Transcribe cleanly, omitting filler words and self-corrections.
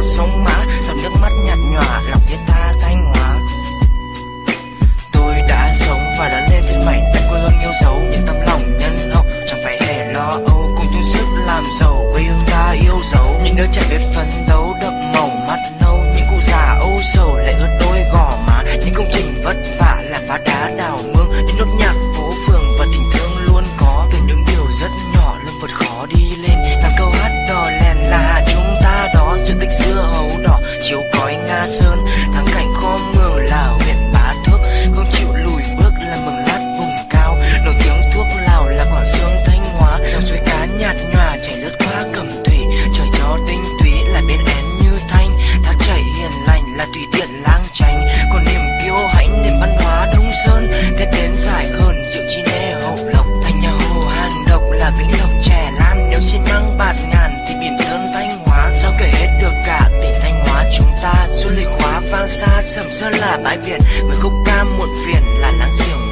sông Mã, giọt nước mắt nhạt nhòa lòng thiết tha Thanh Hóa. Tôi đã sống và lớn lên trên mảnh đất quê hương yêu dấu, những tấm lòng nhân hậu chẳng phải hề lo âu, cùng chung sức làm giàu quê hương ta yêu dấu. Những đứa trẻ biết phấn đấu đậm màu mắt nâu, những cụ già âu sầu lệ ướt đôi gò má, những công trình vất vả làm phá đá đào mương, những nốt nhạc phố phường và tình thương luôn có. Từ những điều rất nhỏ luôn vượt khó đi lên, làm câu hát đò lèn là chúng ta đó. Diện tích dưa hấu đỏ chiếu cói Nga Sơn, thắng cảnh kho mường là huyện Bá Thước, không chịu lùi bước là Mường Lát vùng cao, nổi tiếng thuốc lào là Quảng Xương Thanh Hóa. Dòng suối cá nhạt nhòa chảy lướt qua Cẩm Thủy, trời cho tinh túy là bên én như thanh, thác chảy hiền lành là thủy điện Lang Chánh. Còn niềm kiêu hãnh nền văn hóa Đông Sơn, Tết đến dài hơn rượu chi nê Hậu Lộc, thành nhà Hồ hàng độc là Vĩnh Lộc Chè Lam. Nếu xi măng bạt ngàn thì Bỉm Sơn Thanh Hóa, sao kể hết được cả tỉnh Thanh Hóa chúng ta. Du lịch hóa vang xa Sầm Sơn là bãi biển, với khúc ca muộn phiền là láng giềng